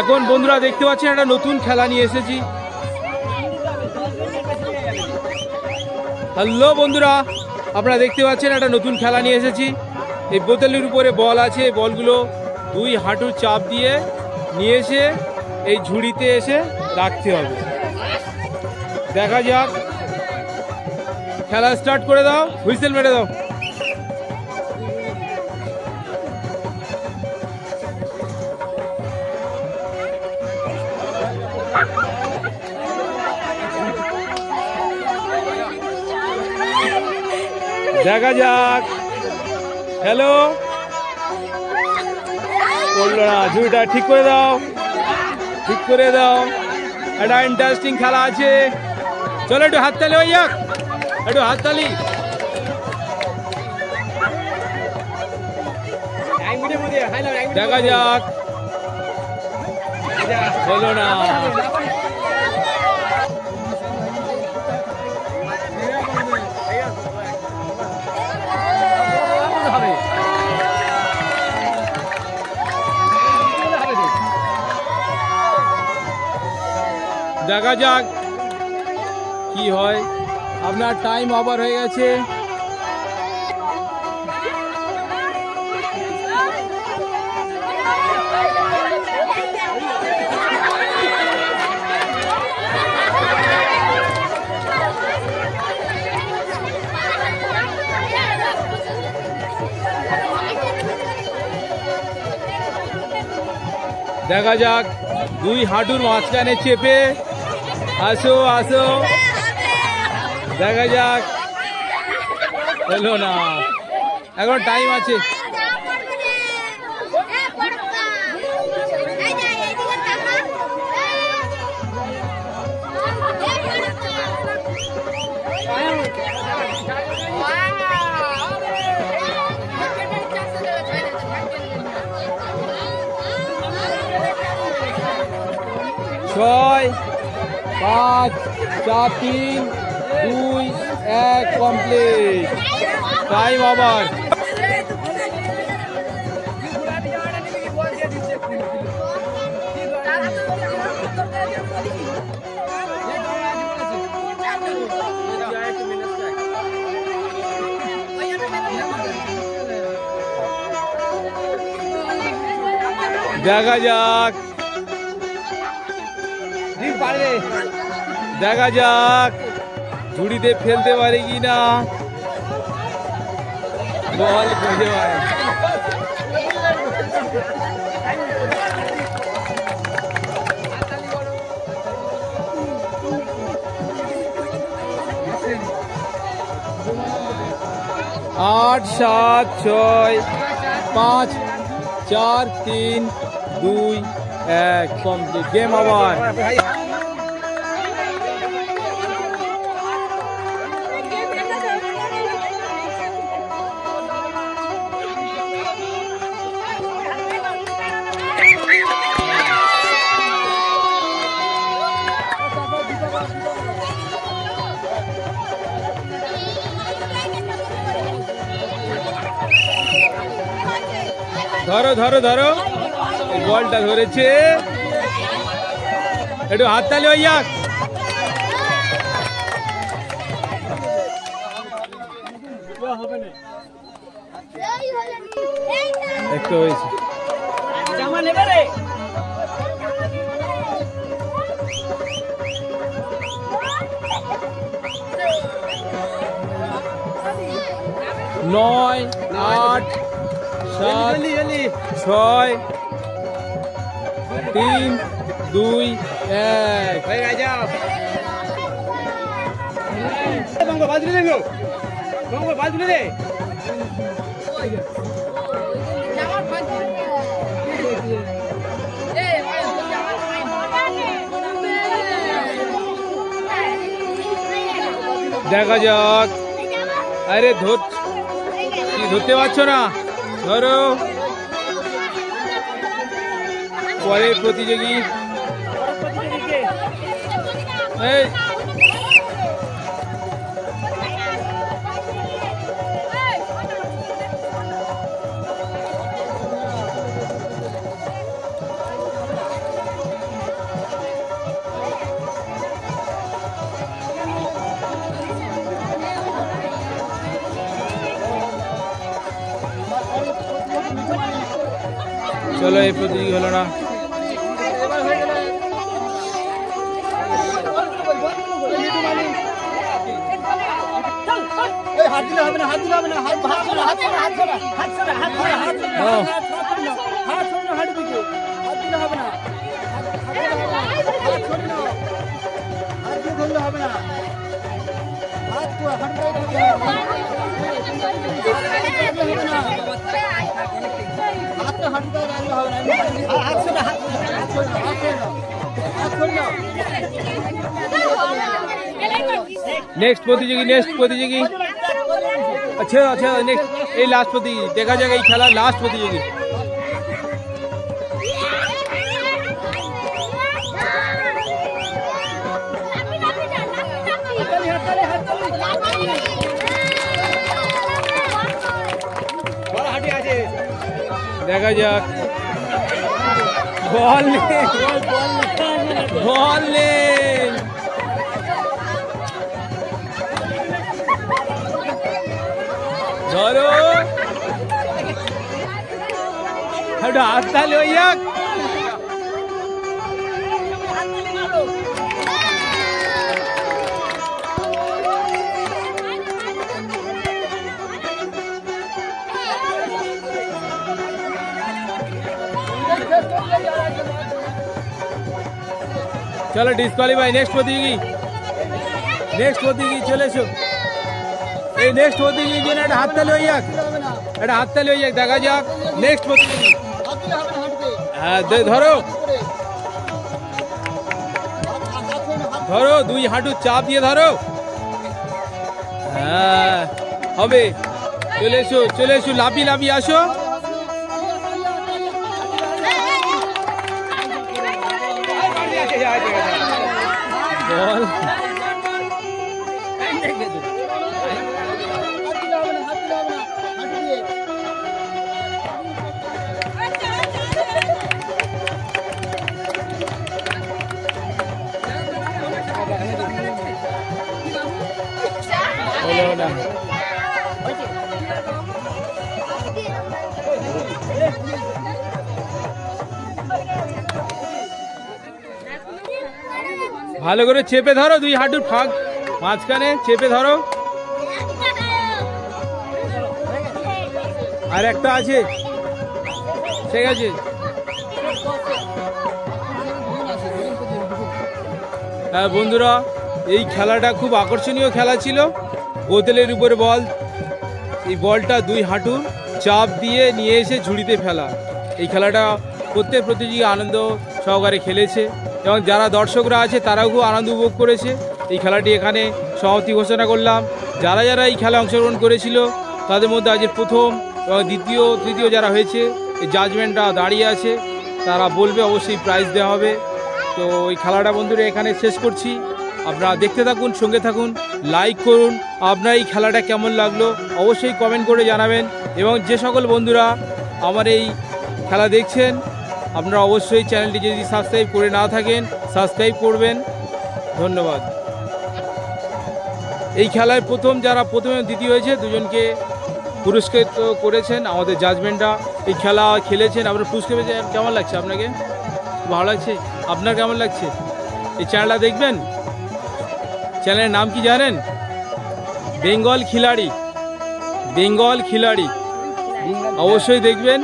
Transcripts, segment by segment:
এখন বন্ধুরা দেখতে পাচ্ছেন একটা নতুন খেলা নিয়ে এসেছি। হ্যালো বন্ধুরা, আপনারা দেখতে পাচ্ছেন একটা নতুন খেলা নিয়ে এসেছি। এই বোতলের উপরে বল আছে, এই বলগুলো দুই হাঁটুর চাপ দিয়ে নিয়ে এসে এই ঝুড়িতে এসে রাখতে হবে। দেখা যাক, খেলা স্টার্ট করে দাও, হুইসেল মেরে দাও। দেখা যাক। হ্যালো, বললো না, ঝুড়িটা ঠিক করে দাও, ঠিক করে দাও। একটা ইন্টারেস্টিং খেলা আছে, চলো একটু হাততালি হয়ে যাক, একটু হাততালি। দেখা যাক, হলো না। দেখা যাক কি হয়। আপনার টাইম ওভার হয়ে গেছে। দেখা যাক, দুই হাঁটুর মাঝখানে চেপে আসো আসো। দেখা যাক, হলো না, এখন টাইম আছে। ছয়, 5, 4, 3, 2, 1 কমপ্লিট। Time over. দেখা যাক, দেখা যাক ঝুড়িতে ফেলতে পারে কি না, বল খুঁজে পায়। আট, 7, 6, 5, 4, 3, 2, 1 কমপ্লিট। Game over. ধরো ধরো ধরো, বলটা ধরেছে, একটু হাততালি হয়ে যাক। একটু হয়েছে। 9, 8, 7, 6, 3, 2, 1 দেখা যাক। আরে ধরতে পারছো না, ধরো। পরের প্রতিযোগী চলো এই প্রতিযোগী হলো না। হাত দিলে হবে না, হাত দিলে হবে না, হাত হাত হাত হাত হাত হাত হাত হাত হাত হাত দিকে হাত দিলে হবে না, হাত ছড়ি না, হাত দিয়ে ধরলে হবে না, হাত তো হাতটাই ধরতে হবে, হবে না, হাত তো হাতটাই রাখলে হবে না, হাত ছড়ি না, হাত ছড়ি না, হাত ছড়ি না। नेक्स्ट प्रतियोगी अच्छा नेक्स्ट এই লাস্ট प्रतियोगी দেখা যাক এই খেলার লাস্ট प्रतियोगी। দেখা যাক বল ধরো হাত তালে হইয়া चलो डिस्क्वालीफाई। नेक्स्ट प्रतियोगी चले एसो এই নেক্সট প্রতিযোগী জন্য একটা হাততালি হইয়া দেখা যাক নেক্সট প্রতিযোগী। হ্যাঁ ধরো দুই হাঁটু চাপ দিয়ে ধরো। হ্যাঁ হবে, চলে এসো লাফিয়ে আসো। বল না ভালো করে চেপে ধরো, দুই হাঁটুর ফাঁক মাঝখানে চেপে ধরো। আর একটা আছে, ঠিক আছে। হ্যাঁ বন্ধুরা, এই খেলাটা খুব আকর্ষণীয় খেলা ছিল। বোতলের উপরে বল, এই বলটা দুই হাঁটুর চাপ দিয়ে নিয়ে এসে ঝুড়িতে ফেলা। এই খেলাটা প্রত্যেক প্রতিযোগী আনন্দ সহকারে খেলেছে এবং যারা দর্শকরা আছে তারাও খুব আনন্দ উপভোগ করেছে। এই খেলাটি এখানে সমাপ্তি ঘোষণা করলাম। যারা এই খেলায় অংশগ্রহণ করেছিল তাদের মধ্যে আজকের প্রথম এবং দ্বিতীয় তৃতীয় যারা হয়েছে, এই জাজমেন্টরা দাঁড়িয়ে আছে, তারা বলবে, অবশ্যই প্রাইজ দেওয়া হবে। তো এই খেলাটা বন্ধুরা এখানে শেষ করছি। আপনারা দেখতে থাকুন, সঙ্গে থাকুন, লাইক করুন। আপনার এই খেলাটা কেমন লাগলো অবশ্যই কমেন্ট করে জানাবেন। এবং যে সকল বন্ধুরা আমার এই খেলা দেখছেন, আপনারা অবশ্যই চ্যানেলটি যদি সাবস্ক্রাইব করে না থাকেন সাবস্ক্রাইব করবেন। ধন্যবাদ। এই খেলায় যারা প্রথমে দ্বিতীয় হয়েছে দুজনকে পুরস্কৃত করেছেন আমাদের জাজমেন্টরা। এই খেলা খেলেছেন, আপনার পুরস্কার পেয়েছে। কেমন লাগছে আপনাকে? ভালো লাগছে? আপনার কেমন লাগছে? এই চ্যানেলটা দেখবেন। চ্যানেলের নাম কি জানেন? বেঙ্গল খিলাড়ি। অবশ্যই দেখবেন,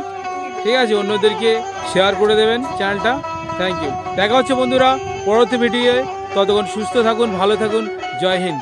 ঠিক আছে। অন্যদেরকে শেয়ার করে দেবেন চ্যানেলটা। Thank you. দেখা হচ্ছে বন্ধুরা পরবর্তী ভিডিওয়ে। ততক্ষণ সুস্থ থাকুন, ভালো থাকুন। জয় হিন্দ।